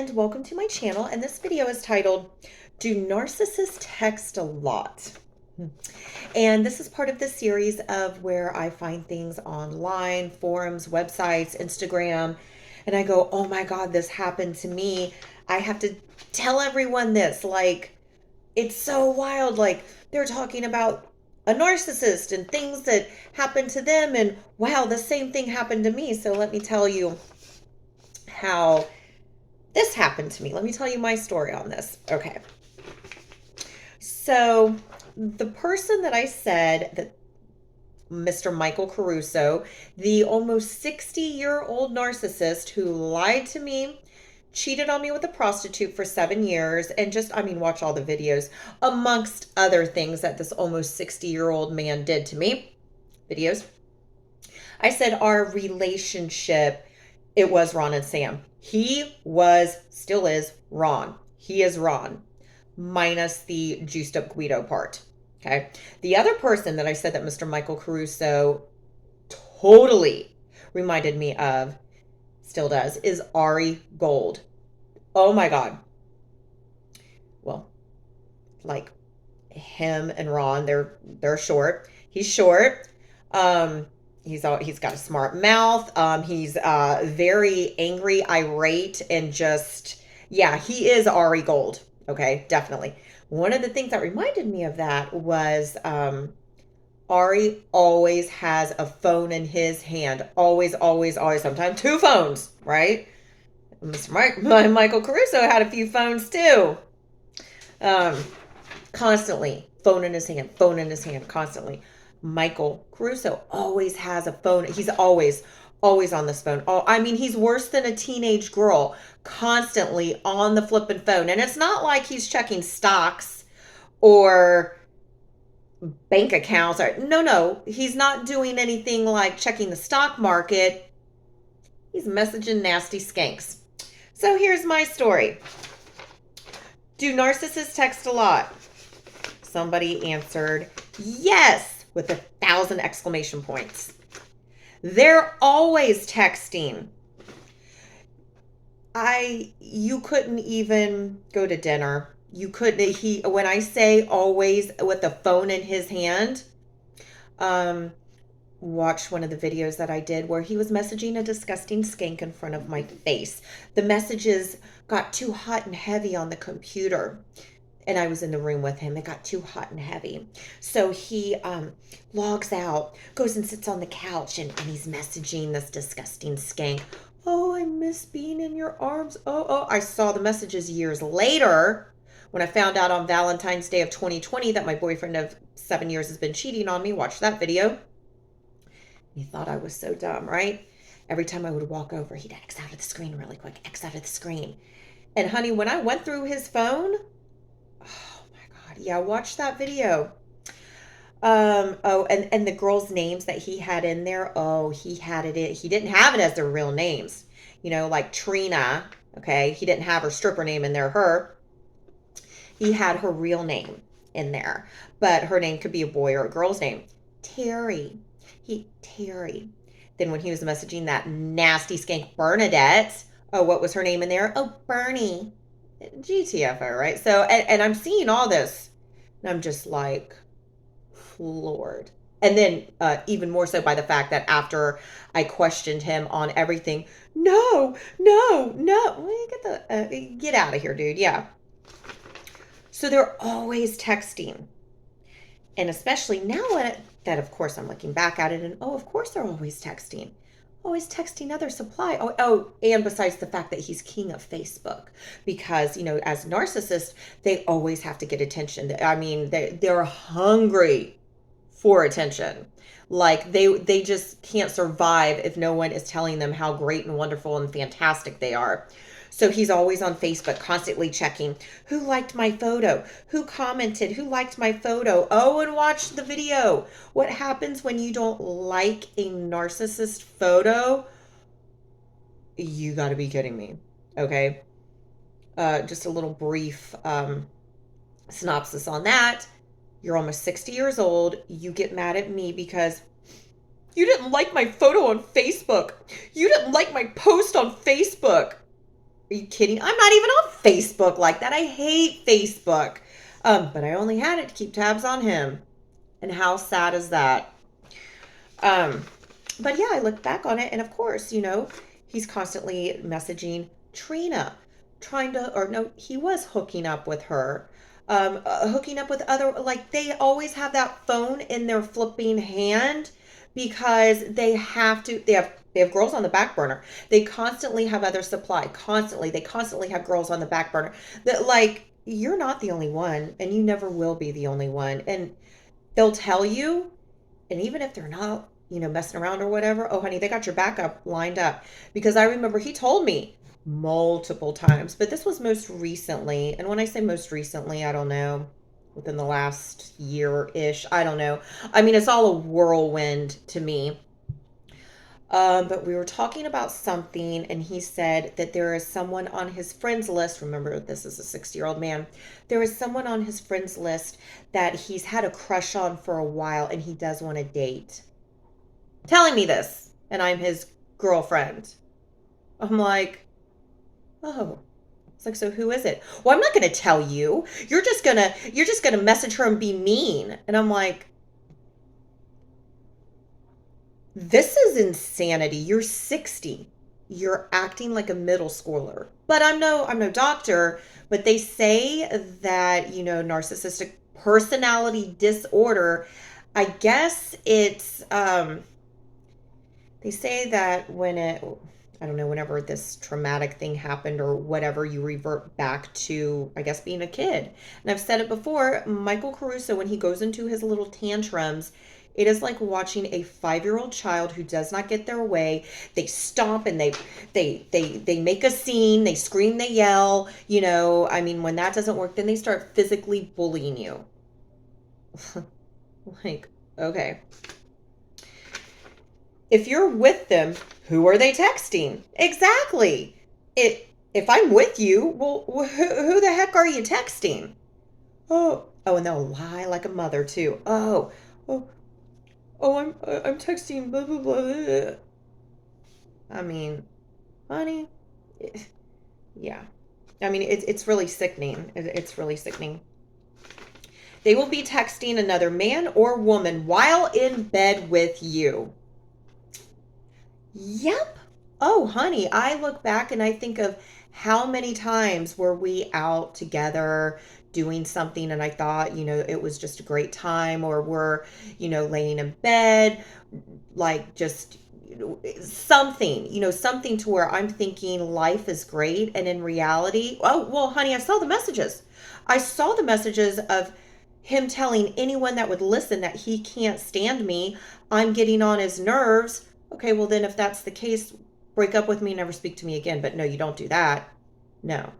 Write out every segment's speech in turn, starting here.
and welcome to my channel, and this video is titled, Do Narcissists Text a Lot? And this is part of the series of where I find things online, forums, websites, Instagram, and I go, oh my God, this happened to me. I have to tell everyone this. Like, it's so wild. Like, they're talking about a narcissist and things that happen to them, and wow, the same thing happened to me. So let me tell you how this happened to me. Let me tell you my story on this. Okay. So the person that I said that Mr. Michael Caruso, the almost 60-year-old narcissist who lied to me, cheated on me with a prostitute for 7 years, and just, watch all the videos, amongst other things that this almost 60-year-old man did to me. Videos. I said our relationship, it was Ron and Sam. He was, still is, Ron. He is Ron, minus the juiced up Guido part. Okay. The other person that I said that Mr. Michael Caruso totally reminded me of, still does, is Ari Gold. Oh my God. Well, like him and Ron, they're short. He's short. He's got a smart mouth. He's very angry, irate, and just, yeah, he is Ari Gold. Okay, definitely. One of the things that reminded me of that was Ari always has a phone in his hand. Always, always, always. Sometimes two phones, right? Michael Caruso had a few phones too. Constantly. Phone in his hand, constantly. Michael Caruso always has a phone. He's always on this phone. He's worse than a teenage girl, constantly on the flipping phone. And it's not like he's checking stocks or bank accounts. No, he's not doing anything like checking the stock market. He's messaging nasty skanks. So here's my story. Do narcissists text a lot? Somebody answered yes, with 1,000 exclamation points. They're always texting. You couldn't even go to dinner. You couldn't, when I say always with the phone in his hand, watch one of the videos that I did where he was messaging a disgusting skank in front of my face. The messages got too hot and heavy on the computer. And I was in the room with him. It got too hot and heavy. So he logs out, goes and sits on the couch, and he's messaging this disgusting skank. Oh, I miss being in your arms. Oh, I saw the messages years later when I found out on Valentine's Day of 2020 that my boyfriend of 7 years has been cheating on me. Watch that video. He thought I was so dumb, right? Every time I would walk over, he'd X out of the screen really quick, X out of the screen. And honey, when I went through his phone, oh my God. Yeah, watch that video. And the girls' names that he had in there. Oh, he didn't have it as their real names. Like Trina. Okay. He didn't have her stripper name in there, He had her real name in there. But her name could be a boy or a girl's name. Terry. Terry. Then when he was messaging that nasty skank Bernadette, oh, what was her name in there? Oh, Bernie. GTFO, right? So, and I'm seeing all this, and I'm just like floored. And then even more so by the fact that after I questioned him on everything, no, get out of here, dude. Yeah. So they're always texting, and especially now that of course I'm looking back at it, and of course they're always texting. Always texting other supply. And besides the fact that he's king of Facebook, because, as narcissists, they always have to get attention. They're hungry for attention. Like they just can't survive if no one is telling them how great and wonderful and fantastic they are. So he's always on Facebook, constantly checking who liked my photo, who commented, who liked my photo. Oh, and watch the video. What happens when you don't like a narcissist photo? You got to be kidding me. Okay. Just a little brief synopsis on that. You're almost 60 years old. You get mad at me because you didn't like my photo on Facebook. You didn't like my post on Facebook. Are you kidding? I'm not even on Facebook like that. I hate Facebook. But I only had it to keep tabs on him. And how sad is that? Um, but yeah, I look back on it, and of course, he's constantly messaging Trina, trying to, or no, he was hooking up with her, hooking up with other, like they always have that phone in their flipping hand because they have girls on the back burner. They constantly have other supply, constantly. They constantly have girls on the back burner. That like you're not the only one, and you never will be the only one. And they'll tell you, and even if they're not, messing around or whatever, oh, honey, they got your backup lined up. Because I remember he told me multiple times, but this was most recently. And when I say most recently, I don't know, within the last year ish, I don't know. I mean, it's all a whirlwind to me. But we were talking about something, and he said that there is someone on his friends list. Remember, this is a 60-year-old man. There is someone on his friends list that he's had a crush on for a while, and he does want to date. Telling me this, and I'm his girlfriend. I'm like, oh. It's like, so who is it? Well, I'm not going to tell you. You're just gonna message her and be mean. And I'm like, this is insanity. You're 60. You're acting like a middle schooler. But I'm no doctor, but they say that, narcissistic personality disorder, I guess they say that I don't know, whenever this traumatic thing happened or whatever, you revert back to, I guess, being a kid. And I've said it before, Michael Caruso, when he goes into his little tantrums, it is like watching a 5-year-old child who does not get their way. They stomp and they make a scene, they scream, they yell, I mean, when that doesn't work, then they start physically bullying you. Like, okay. If you're with them, who are they texting? Exactly. If I'm with you, well, who the heck are you texting? Oh, and they'll lie like a mother too. Oh, I'm texting blah blah blah. I mean, honey, yeah. I mean, it's really sickening. It's really sickening. They will be texting another man or woman while in bed with you. Yep. Oh, honey, I look back and I think of how many times were we out together doing something and I thought, it was just a great time, or we're, laying in bed, like just something, something to where I'm thinking life is great. And in reality, oh, well, honey, I saw the messages. I saw the messages of him telling anyone that would listen that he can't stand me. I'm getting on his nerves. Okay, well, then if that's the case, break up with me, never speak to me again. But no, you don't do that. No.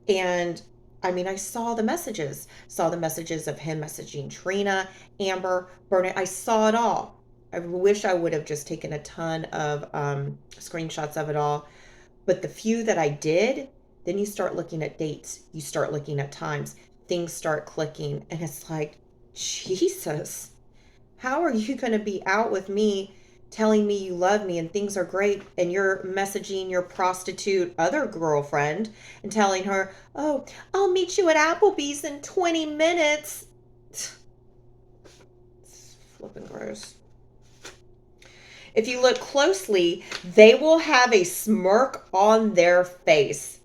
And I mean, I saw the messages of him messaging Trina, Amber, Burnett. I saw it all. I wish I would have just taken a ton of screenshots of it all. But the few that I did, then you start looking at dates, you start looking at times, things start clicking. And it's like, Jesus, how are you going to be out with me telling me you love me and things are great, and you're messaging your prostitute other girlfriend and telling her, oh, I'll meet you at Applebee's in 20 minutes. It's flipping gross. If you look closely, they will have a smirk on their face.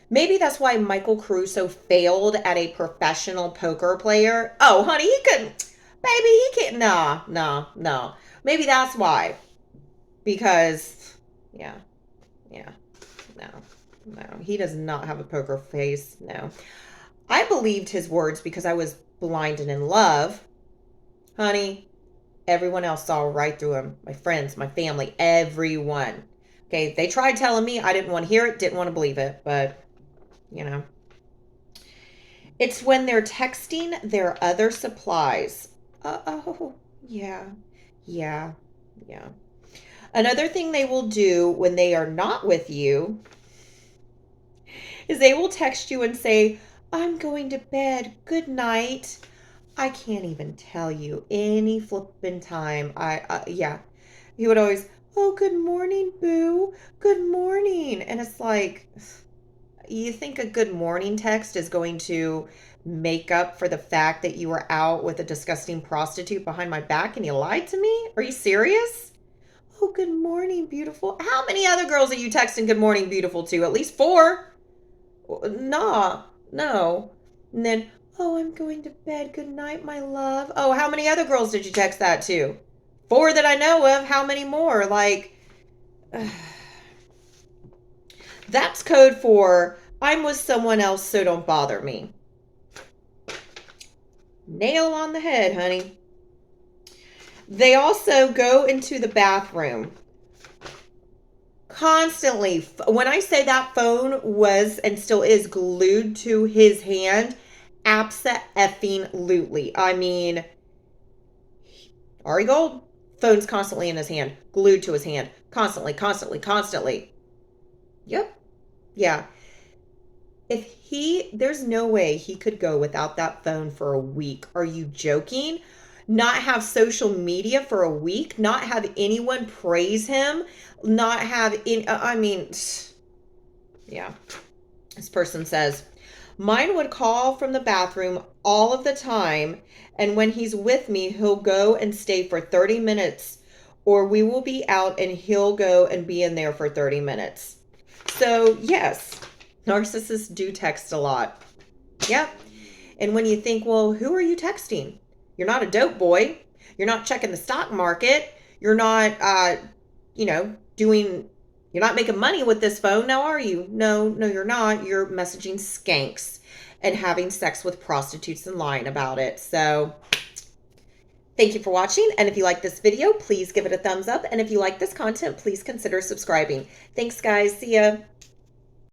Maybe that's why Michael Caruso failed at a professional poker player. Oh, honey, he couldn't. Baby, he can't. No. Maybe that's why. Because, yeah. No. He does not have a poker face. No. I believed his words because I was blind and in love. Honey, everyone else saw right through him. My friends, my family, everyone. Okay, they tried telling me. I didn't want to hear it, didn't want to believe it, but, It's when they're texting their other supplies. Oh, yeah. Yeah. Another thing they will do when they are not with you is they will text you and say, I'm going to bed. Good night. I can't even tell you any flipping time. Yeah. He would always, Oh, good morning, boo. Good morning. And it's like, you think a good morning text is going to make up for the fact that you were out with a disgusting prostitute behind my back and you lied to me? Are you serious? Oh, good morning, beautiful. How many other girls are you texting good morning, beautiful to? At least four. Nah, no. And then, oh, I'm going to bed. Good night, my love. Oh, how many other girls did you text that to? Four that I know of. How many more? Like, that's code for I'm with someone else, so don't bother me. Nail on the head, honey. They also go into the bathroom constantly. When I say that phone was and still is glued to his hand, abso-effing-lutely. I mean, Ari Gold, phone's constantly in his hand, glued to his hand, constantly, constantly, constantly. Yep. Yeah. There's no way he could go without that phone for a week. Are you joking? Not have social media for a week, not have anyone praise him, not have in, I mean, yeah. This person says, mine would call from the bathroom all of the time, and when he's with me, he'll go and stay for 30 minutes, or we will be out and he'll go and be in there for 30 minutes. So, yes, narcissists do text a lot. Yep. And when you think, well, who are you texting? You're not a dope boy. You're not checking the stock market. You're not, you're not making money with this phone. Now, are you? No, you're not. You're messaging skanks and having sex with prostitutes and lying about it. So thank you for watching. And if you like this video, please give it a thumbs up. And if you like this content, please consider subscribing. Thanks, guys. See ya.